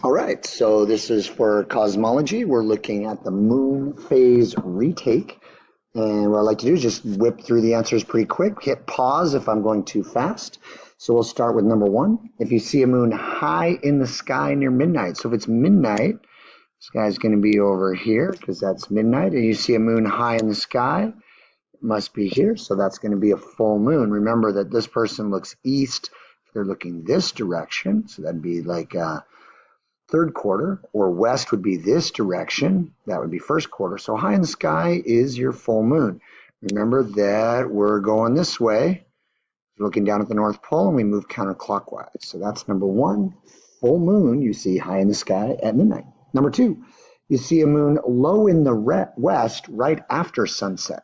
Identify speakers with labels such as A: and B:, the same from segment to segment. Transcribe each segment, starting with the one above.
A: All right, so this is for cosmology. We're looking at the moon phase retake. And what I like to do is just whip through the answers pretty quick, hit pause if I'm going too fast. So we'll start with number one. If you see a moon high in the sky near midnight, so if it's midnight, this guy's going to be over here because that's midnight. And you see a moon high in the sky, it must be here. So that's going to be a full moon. Remember that this person looks east. They're looking this direction. So that'd be like third quarter, or west would be this direction. That would be first quarter. So high in the sky is your full moon. Remember that we're going this way, looking down at the North Pole, and we move counterclockwise. So that's number one, full moon you see high in the sky at midnight. Number two, you see a moon low in the west right after sunset.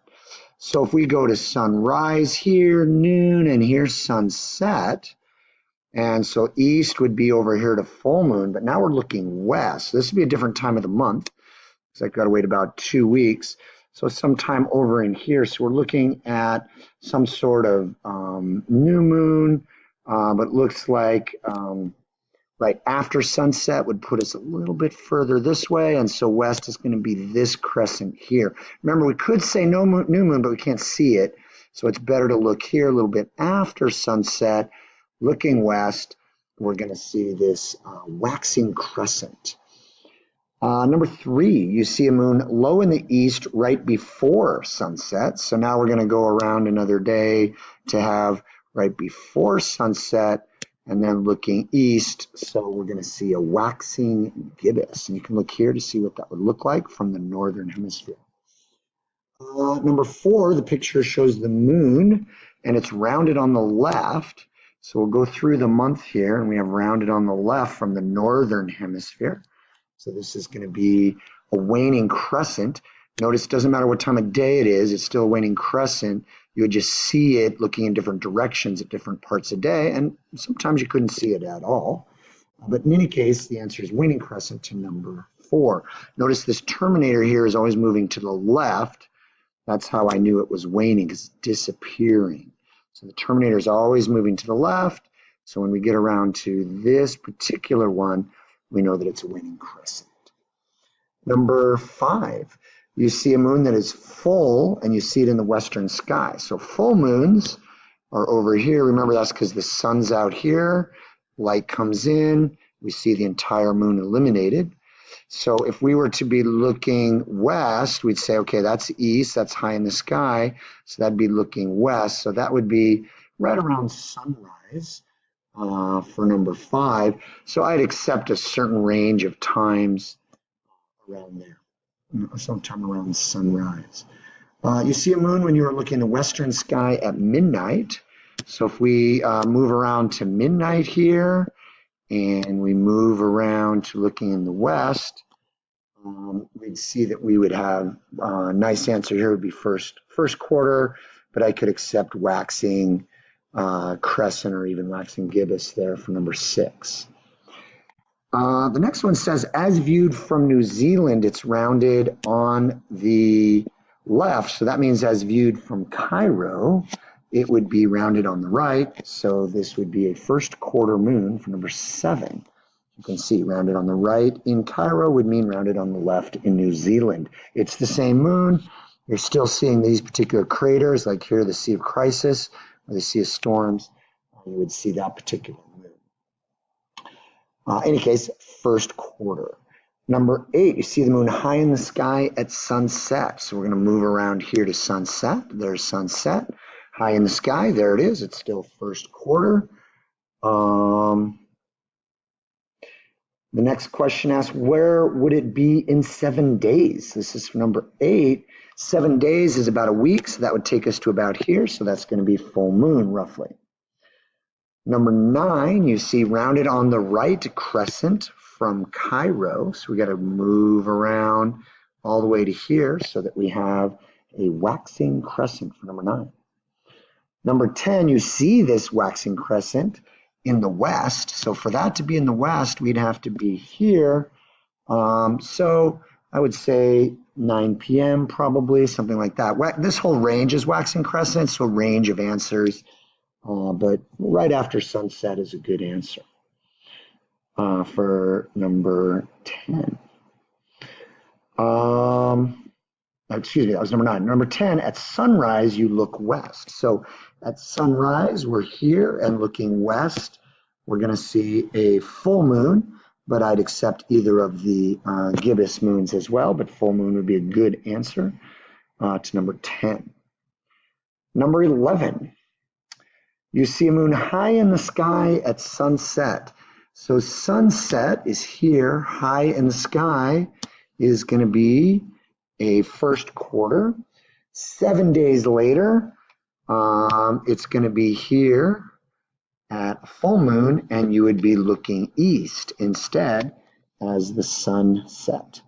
A: So if we go to sunrise here, noon, and here's sunset, and so east would be over here to full moon, but now we're looking west. This would be a different time of the month because I've got to wait about 2 weeks. So sometime over in here. So we're looking at some sort of new moon, but looks like right after sunset would put us a little bit further this way. And so west is going to be this crescent here. Remember, we could say no moon, new moon, but we can't see it. So it's better to look here a little bit after sunset. Looking west, we're going to see this waxing crescent. Number three, you see a moon low in the east right before sunset. So now we're going to go around another day to have right before sunset and then looking east. So we're going to see a waxing gibbous. And you can look here to see what that would look like from the northern hemisphere. Number four, the picture shows the moon and it's rounded on the left. So we'll go through the month here, and we have rounded on the left from the northern hemisphere. So this is going to be a waning crescent. Notice it doesn't matter what time of day it is, it's still a waning crescent. You would just see it looking in different directions at different parts of day, and sometimes you couldn't see it at all. But in any case, the answer is waning crescent to number four. Notice this terminator here is always moving to the left. That's how I knew it was waning, because it's disappearing. So the terminator is always moving to the left. So when we get around to this particular one, we know that it's a waning crescent. Number five, you see a moon that is full and you see it in the western sky. So full moons are over here. Remember, that's because the sun's out here, light comes in, we see the entire moon illuminated. So if we were to be looking west, we'd say, okay, that's east, that's high in the sky. So that'd be looking west. So that would be right around sunrise for number five. So I'd accept a certain range of times around there, sometime around sunrise. You see a moon when you are looking in the western sky at midnight. So if we move around to midnight here, and we move around to looking in the west, we'd see that we would have a nice answer here would be first quarter, but I could accept waxing crescent or even waxing gibbous there for number six. The next one says, as viewed from New Zealand, it's rounded on the left. So that means as viewed from Cairo, it would be rounded on the right. So this would be a first quarter moon for number seven. You can see rounded on the right in Cairo would mean rounded on the left in New Zealand. It's the same moon. You're still seeing these particular craters, like here, the Sea of Crisis, or the Sea of Storms. You would see that particular moon. In any case, first quarter. Number eight, you see the moon high in the sky at sunset. So we're going to move around here to sunset. There's sunset. High in the sky, there it is. It's still first quarter. The next question asks, where would it be in 7 days? This is for number eight. 7 days is about a week, so that would take us to about here. So that's going to be full moon, roughly. Number nine, you see rounded on the right crescent from Cairo. So we got to move around all the way to here so that we have a waxing crescent for number nine. Number 10, you see this waxing crescent in the west. So for that to be in the west, we'd have to be here. So I would say 9 p.m. probably, something like that. This whole range is waxing crescent, so range of answers. But right after sunset is a good answer. for number 10. Excuse me, that was number 9. Number 10, at sunrise, you look west. So at sunrise, we're here and looking west. We're going to see a full moon, but I'd accept either of the gibbous moons as well, but full moon would be a good answer to number 10. Number 11, you see a moon high in the sky at sunset. So sunset is here, high in the sky is going to be a first quarter. 7 days later, it's going to be here at full moon, and you would be looking east instead as the sun set.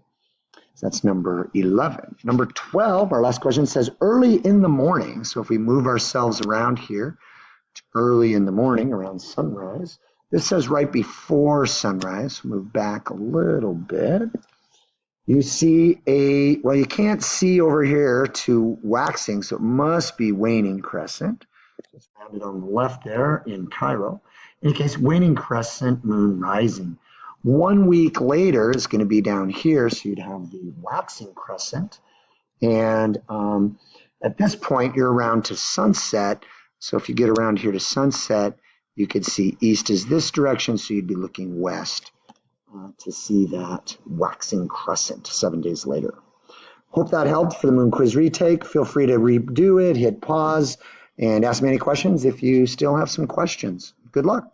A: So that's number 11. Number 12, our last question says early in the morning. So if we move ourselves around here to early in the morning around sunrise, this says right before sunrise. Move back a little bit. You see well, you can't see over here to waxing, so it must be waning crescent. It's found it on the left there in Cairo. In any case, waning crescent, moon rising. 1 week later is going to be down here, so you'd have the waxing crescent. And at this point, you're around to sunset. So if you get around here to sunset, you could see east is this direction, so you'd be looking west to see that waxing crescent 7 days later. Hope that helped for the moon quiz retake. Feel free to redo it, hit pause, and ask me any questions if you still have some questions. Good luck.